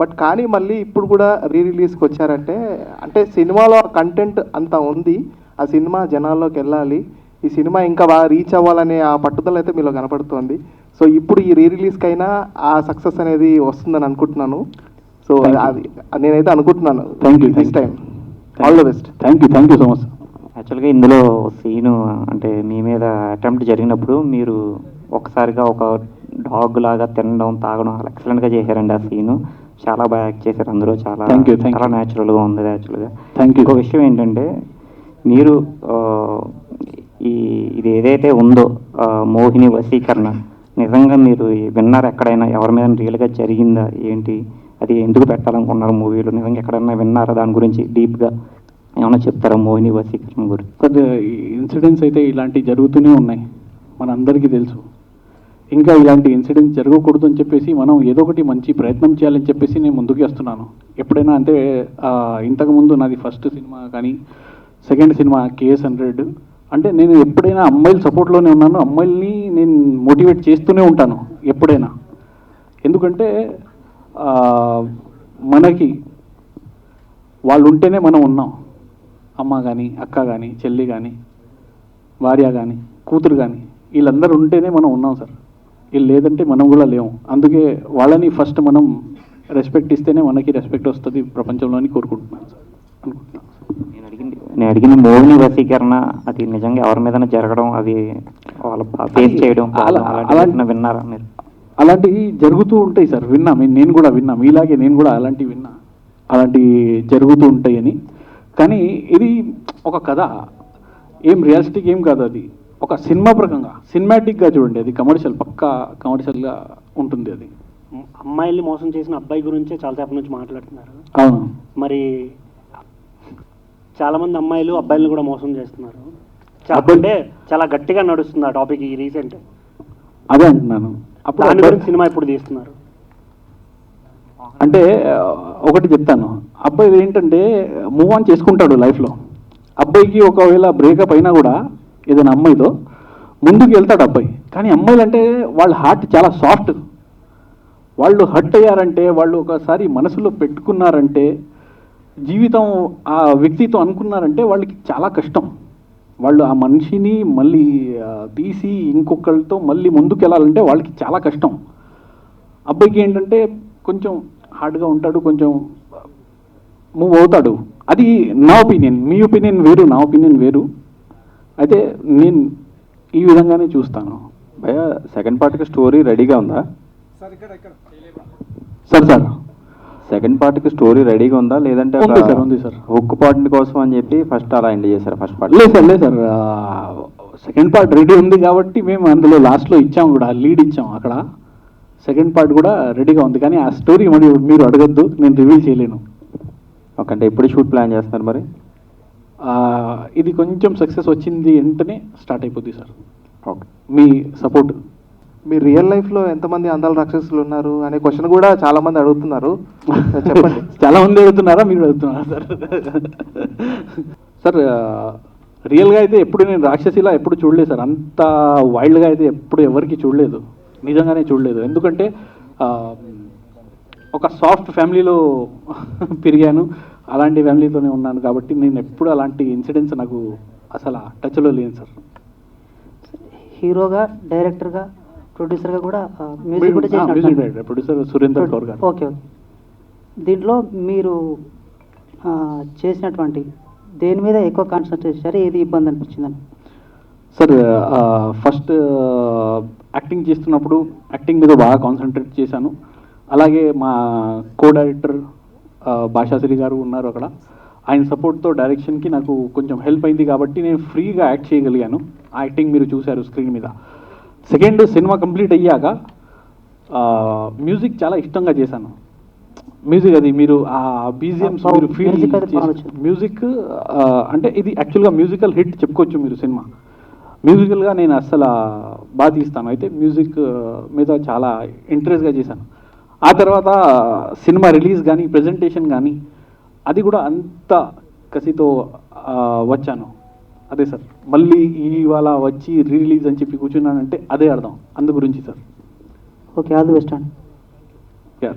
బట్ కానీ మళ్ళీ ఇప్పుడు కూడా రిలీజ్కి వచ్చారంటే అంటే సినిమాలో కంటెంట్ అంతా ఉంది, ఆ సినిమా జనాల్లోకి వెళ్ళాలి, ఈ సినిమా ఇంకా బాగా రీచ్ అవ్వాలనే ఆ పట్టుదల అయితే మీలో కనపడుతోంది. సో ఇప్పుడు ఈ రిలీజ్కైనా ఆ సక్సెస్ అనేది వస్తుందని అనుకుంటున్నాను. సో అది నేనైతే అనుకుంటున్నాను. Thank you. This time all the best. Thank you so much. యాక్చువల్గా ఇందులో సీను అంటే మీ మీద అటెంప్ట్ జరిగినప్పుడు మీరు ఒకసారిగా ఒక డాగ్ లాగా తినడం తాగడం ఎక్సలెంట్గా చేశారండి. ఆ సీను చాలా బాగా యాక్ట్ చేశారు అందులో. చాలా చాలా న్యాచురల్గా ఉంది యాక్చువల్గా. ఇంకో విషయం ఏంటంటే మీరు ఇది ఏదైతే ఉందో మోహిని వశీకరణ నిజంగా మీరు విన్నారు ఎక్కడైనా? ఎవరి మీద రియల్గా జరిగిందా ఏంటి? అది ఎందుకు పెట్టాలనుకున్నారు మూవీలో? నిజంగా ఎక్కడైనా విన్నారా దాని గురించి డీప్గా ఏమైనా చెప్తారా మోహిని వశీకరణ గురించి? ఇన్సిడెంట్స్ అయితే ఇలాంటివి జరుగుతూనే ఉన్నాయి, మనందరికీ తెలుసు. ఇంకా ఇలాంటి ఇన్సిడెంట్స్ జరగకూడదు అని చెప్పేసి మనం ఏదో ఒకటి మంచి ప్రయత్నం చేయాలని చెప్పేసి నేను ముందుకు వస్తున్నాను. ఎప్పుడైనా అంటే ఇంతకుముందు నాది ఫస్ట్ సినిమా కానీ సెకండ్ సినిమా KS100 అంటే నేను ఎప్పుడైనా అమ్మాయిల సపోర్ట్లోనే ఉన్నాను. అమ్మాయిల్ని నేను మోటివేట్ చేస్తూనే ఉంటాను ఎప్పుడైనా. ఎందుకంటే మనకి వాళ్ళు ఉంటేనే మనం ఉన్నాం. అమ్మ కానీ అక్క కానీ చెల్లి కానీ భార్య కానీ కూతురు కానీ వీళ్ళందరూ ఉంటేనే మనం ఉన్నాం సార్. వీళ్ళు లేదంటే మనం కూడా లేము. అందుకే వాళ్ళని ఫస్ట్ మనం రెస్పెక్ట్ ఇస్తేనే మనకి రెస్పెక్ట్ వస్తుంది ప్రపంచంలోని కోరుకుంటున్నాను సార్, అనుకుంటున్నాను. నేను అడిగింది మోహిని వశీకరణ అది నిజంగా ఎవరి మీద జరగడం, అది వాళ్ళ ఫేస్ చేయడం అలాంటి విన్నారా మీరు? అలాంటివి జరుగుతూ ఉంటాయి సార్, విన్నా. నేను కూడా విన్నా, మీలాగే నేను కూడా అలాంటివి విన్నా, అలాంటివి జరుగుతూ ఉంటాయని. కానీ ఇది ఒక కథ, ఏం రియలిస్టిక్ ఏం కాదు. అది ఒక సినిమా ప్రకంగా సినిమాటిక్గా చూడండి. అది కమర్షియల్, పక్కా కమర్షియల్గా ఉంటుంది. అది అమ్మాయిల్ని మోసం చేసిన అబ్బాయి గురించే చాలాసేపు నుంచి మాట్లాడుతున్నారు. అవును. మరి చాలామంది అమ్మాయిలు అబ్బాయిలను కూడా మోసం చేస్తున్నారు. అంటే చాలా గట్టిగా నడుస్తుంది ఆ టాపిక్ ఈ రీసెంట్. అదే అంటున్నాను. అప్పుడు దాని గురించి సినిమా ఇప్పుడు తీస్తున్నారు. అంటే ఒకటి చెప్తాను, అబ్బాయి ఏంటంటే మూవ్ ఆన్ చేసుకుంటాడు లైఫ్లో. అబ్బాయికి ఒకవేళ బ్రేకప్ అయినా కూడా ఏదైనా అమ్మాయితో ముందుకు వెళ్తాడు అబ్బాయి. కానీ అమ్మాయిలు అంటే వాళ్ళ హార్ట్ చాలా సాఫ్ట్. వాళ్ళు హర్ట్ అయ్యారంటే, వాళ్ళు ఒకసారి మనసులో పెట్టుకున్నారంటే, జీవితం ఆ వ్యక్తితో అనుకున్నారంటే వాళ్ళకి చాలా కష్టం. వాళ్ళు ఆ మనిషిని మళ్ళీ తీసి ఇంకొకరితో మళ్ళీ ముందుకు వెళ్ళాలంటే వాళ్ళకి చాలా కష్టం. అబ్బాయికి ఏంటంటే కొంచెం హార్డ్గా ఉంటాడు, కొంచెం మూవ్ అవుతాడు. అది నా ఒపీనియన్. మీ ఒపీనియన్ వేరు, నా ఒపీనియన్ వేరు. అయితే నేను ఈ విధంగానే చూస్తాను. భయ సెకండ్ పార్ట్కి స్టోరీ రెడీగా ఉందా? సార్ సెకండ్ పార్ట్కి స్టోరీ రెడీగా ఉందా, లేదంటే ఉంది సార్. హుక్ పార్ట్ కోసం అని చెప్పి ఫస్ట్ అలా ఎండ్ చేశారు? ఫస్ట్ పార్ట్ లేదు సార్, సెకండ్ పార్ట్ రెడీ ఉంది కాబట్టి మేము అందులో లాస్ట్లో ఇచ్చాము కూడా, లీడ్ ఇచ్చాం. అక్కడ సెకండ్ పార్ట్ కూడా రెడీగా ఉంది. కానీ ఆ స్టోరీ మీరు అడగద్దు, నేను రివీల్ చేయలేను. ఓకే, అంటే ఎప్పుడు షూట్ ప్లాన్ చేస్తున్నారు మరి? ఇది కొంచెం సక్సెస్ వచ్చింది వెంటనే స్టార్ట్ అయిపోద్ది సార్. ఓకే, మీ సపోర్ట్. మీ రియల్ లైఫ్లో ఎంతమంది అందాల రాక్షసులు ఉన్నారు అనే క్వశ్చన్ కూడా చాలా మంది అడుగుతున్నారు, చెప్పండి. చాలా మంది అడుగుతున్నారా, మీరు అడుగుతున్నారా సార్? సార్ రియల్గా అయితే ఎప్పుడు నేను రాక్షసిలా ఎప్పుడు చూడలేదు సార్. అంత వైల్డ్గా అయితే ఎప్పుడు ఎవరికి చూడలేదు, నిజంగానే చూడలేదు. ఎందుకంటే ఒక సాఫ్ట్ ఫ్యామిలీలో పెరిగాను, అలాంటి ఫ్యామిలీతోనే ఉన్నాను కాబట్టి నేను ఎప్పుడు అలాంటి ఇన్సిడెంట్స్ నాకు అసలు టచ్లో లేను సార్. హీరోగా, డైరెక్టర్గా, ప్రొడ్యూసర్గా కూడా మ్యూజిక్ కూడా చేసిన ప్రొడ్యూసర్ సురేందర్ కౌర్ గారు. ఓకే, దీంట్లో మీరు చేసినటువంటి దేని మీద ఎక్కువ కాన్సన్ట్రేట్ చేశారు, ఏది ఇబ్బంది అనిపించిందని? సార్ ఫస్ట్ యాక్టింగ్ చేస్తున్నప్పుడు యాక్టింగ్ మీద బాగా కాన్సన్ట్రేట్ చేశాను. అలాగే మా కో డైరెక్టర్ భాషాశ్రీ గారు ఉన్నారు అక్కడ. ఆయన సపోర్ట్తో డైరెక్షన్కి నాకు కొంచెం హెల్ప్ అయింది కాబట్టి నేను ఫ్రీగా యాక్ట్ చేయగలిగాను. ఆ యాక్టింగ్ మీరు చూశారు స్క్రీన్ మీద. సెకండ్, సినిమా కంప్లీట్ అయ్యాక మ్యూజిక్ చాలా ఇష్టంగా చేశాను. మ్యూజిక్ అది మీరు ఆ బీజిఎమ్స్ మీరు ఫీల్ మ్యూజిక్ అంటే ఇది యాక్చువల్గా మ్యూజికల్ హిట్ చెప్పుకోవచ్చు మీరు. సినిమా మ్యూజికల్గా నేను అస్సలు బాగా తీస్తాను. అయితే మ్యూజిక్ మీద చాలా ఇంట్రెస్ట్గా చేశాను. ఆ తర్వాత సినిమా రిలీజ్ కానీ ప్రజెంటేషన్ కానీ అది కూడా అంత కసితో వచ్చాను. అదే సార్, మళ్ళీ ఇవాళ వచ్చి రిలీజ్ అని చెప్పి కూర్చున్నానంటే అదే అర్థం. అందు గురించి sir. Okay, all the best అండి.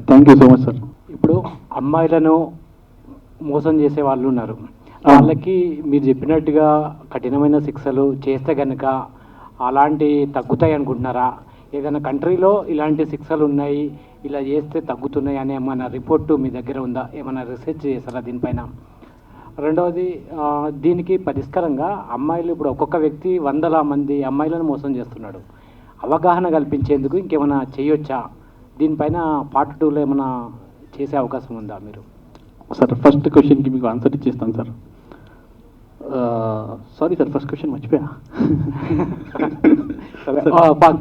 Thank you so much sir. ఇప్పుడు అమ్మాయిలను మోసం చేసే వాళ్ళు ఉన్నారు. వాళ్ళకి మీరు చెప్పినట్టుగా కఠినమైన శిక్షలు చేస్తే కనుక అలాంటి తగ్గుతాయి అనుకుంటున్నారా? ఏదైనా కంట్రీలో ఇలాంటి శిక్షలు ఉన్నాయి, ఇలా చేస్తే తగ్గుతున్నాయి అనే ఏమైనా రిపోర్టు మీ దగ్గర ఉందా? ఏమైనా రీసెర్చ్ చేస్తారా దీనిపైన? రెండవది, దీనికి పరిష్కారంగా అమ్మాయిలు ఇప్పుడు ఒక్కొక్క వ్యక్తి 100 మంది అమ్మాయిలను మోసం చేస్తున్నాడు. అవగాహన కల్పించేందుకు ఇంకేమైనా చేయొచ్చా? దీనిపైన పార్ట్ 2లో ఏమైనా చేసే అవకాశం ఉందా మీరు? సార్ ఫస్ట్ క్వశ్చన్కి మీకు ఆన్సర్ ఇచ్చేస్తాను sir. Sorry sir, first question మర్చిపోయా.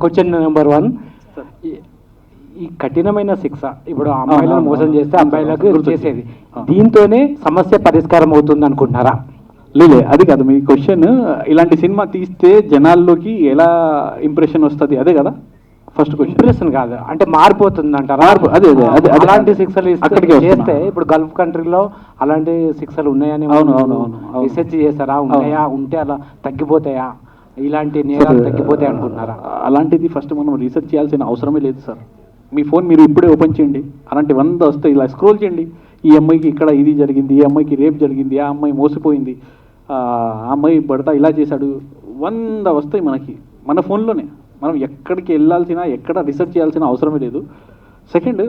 క్వశ్చన్ నెంబర్ 1, ఈ కఠినమైన శిక్ష ఇప్పుడు అమ్మాయిలను మోసం చేస్తే అబ్బాయిలకు చేసేది, దీంతోనే సమస్య పరిష్కారం అవుతుంది అనుకుంటున్నారా? లేలే, అది కాదు మీ క్వశ్చన్. ఇలాంటి సినిమా తీస్తే జనాల్లోకి ఎలా ఇంప్రెషన్ వస్తుంది, అదే కదా ఫస్ట్ క్వశ్చన్. ఇంప్రెషన్ కాదు, అంటే మారిపోతుంది అంటారా? అదే అలాంటి శిక్షలు చేస్తే ఇప్పుడు గల్ఫ్ కంట్రీలో అలాంటి శిక్షలు ఉన్నాయని రీసెర్చ్ చేస్తారా? ఉన్నాయా? ఉంటే అలా తగ్గిపోతాయా? ఇలాంటి నేరాలు తగ్గిపోతాయి అనుకుంటున్నారా? అలాంటిది ఫస్ట్ మనం రీసెర్చ్ చేయాల్సిన అవసరమే లేదు సార్. మీ ఫోన్ మీరు ఇప్పుడే ఓపెన్ చేయండి, అలాంటి 100 వస్తాయి. ఇలా స్క్రోల్ చేయండి, ఈ అమ్మాయికి ఇక్కడ ఇది జరిగింది, ఈ అమ్మాయికి రేప్ జరిగింది, ఆ అమ్మాయి మోసపోయింది, ఆ అమ్మాయి భర్త ఇలా చేశాడు, 100 వస్తాయి మనకి మన ఫోన్లోనే. మనం ఎక్కడికి వెళ్ళాల్సిన, ఎక్కడ రీసెర్చ్ చేయాల్సిన అవసరమే లేదు. సెకండ్,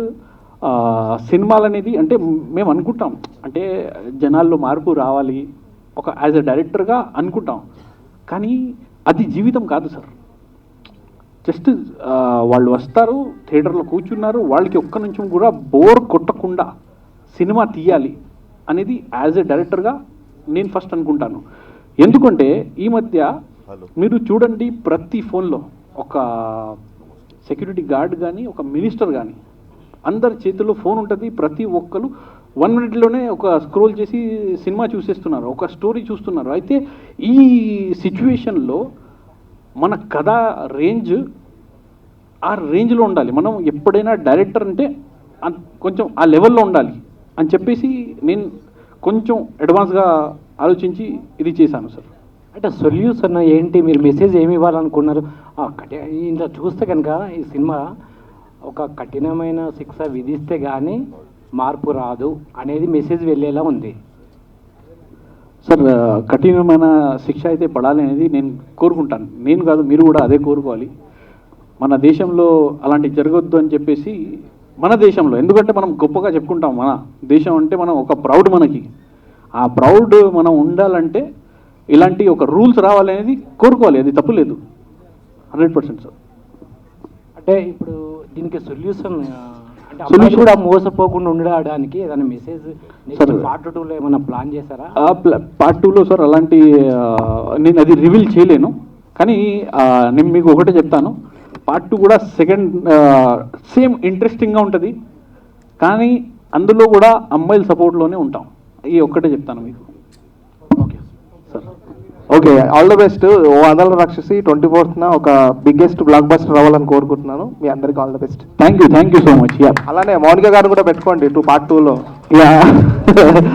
సినిమాలు అనేది అంటే మేము అనుకుంటాం, అంటే జనాల్లో మార్పు రావాలి ఒక యాజ్ ఎ డైరెక్టర్గా అనుకుంటాం. కానీ అది జీవితం కాదు సార్. జస్ట్ వాళ్ళు వస్తారు, థియేటర్లో కూర్చున్నారు, వాళ్ళకి ఒక్క నిమిషం కూడా బోర్ కొట్టకుండా సినిమా తీయాలి అనేది యాజ్ ఎ డైరెక్టర్గా నేను ఫస్ట్ అనుకుంటాను. ఎందుకంటే ఈ మధ్య మీరు చూడండి, ప్రతి ఫోన్లో ఒక సెక్యూరిటీ గార్డ్ కానీ, ఒక మినిస్టర్ కానీ, అందరి చేతుల్లో ఫోన్ ఉంటుంది. ప్రతి ఒక్కరు 1 minute ఒక స్క్రోల్ చేసి సినిమా చూసేస్తున్నారు, ఒక స్టోరీ చూస్తున్నారు. అయితే ఈ సిచ్యువేషన్లో మన కథ రేంజ్ ఆ రేంజ్లో ఉండాలి. మనం ఎప్పుడైనా డైరెక్టర్ అంటే కొంచెం ఆ లెవెల్లో ఉండాలి అని చెప్పేసి నేను కొంచెం అడ్వాన్స్గా ఆలోచించి ఇది చేశాను సార్. అంటే సొల్యూషన్ ఏంటి, మీరు మెసేజ్ ఏమి ఇవ్వాలనుకున్నారు? ఇంట్లో చూస్తే కనుక ఈ సినిమా ఒక కఠినమైన శిక్ష విధిస్తే కానీ మార్పు రాదు అనేది మెసేజ్ వెళ్ళేలా ఉంది సార్. కఠినమైన శిక్ష అయితే పడాలి అనేది నేను కోరుకుంటాను. నేను కాదు, మీరు కూడా అదే కోరుకోవాలి. మన దేశంలో అలాంటి జరగొద్దు అని చెప్పేసి, మన దేశంలో, ఎందుకంటే మనం గొప్పగా చెప్పుకుంటాం మన దేశం అంటే మనం ఒక ప్రౌడ్, మనకి ఆ ప్రౌడ్ మనం ఉండాలంటే ఇలాంటి ఒక రూల్స్ రావాలనేది కోరుకోవాలి. అది తప్పులేదు, 100% సార్. అంటే ఇప్పుడు దీనికి సొల్యూషన్ అంటే కూడా మోసపోకుండా ఉండడానికి ఏదైనా మెసేజ్ పార్ట్ 2లో ఏమైనా ప్లాన్ చేశారా? పార్ట్ 2లో సార్ అలాంటి నేను అది రివీల్ చేయలేను, కానీ నేను మీకు ఒకటే చెప్తాను, పార్ట్ 2 కూడా సేమ్ ఇంట్రెస్టింగ్గా ఉంటుంది, కానీ అందులో కూడా అమ్మాయిల సపోర్ట్లోనే ఉంటాం. ఈ ఒక్కటే చెప్తాను మీకు. Okay sir. Okay, all the best. ఓ వందల రాక్షసి 24th ఒక బిగ్గెస్ట్ బ్లాక్ బస్టర్ అవ్వాలని కోరుకుంటున్నాను. మీ అందరికీ all the best. Thank you so much. అలానే మౌనిక గారు కూడా పెట్టుకోండి పార్ట్ 2లో.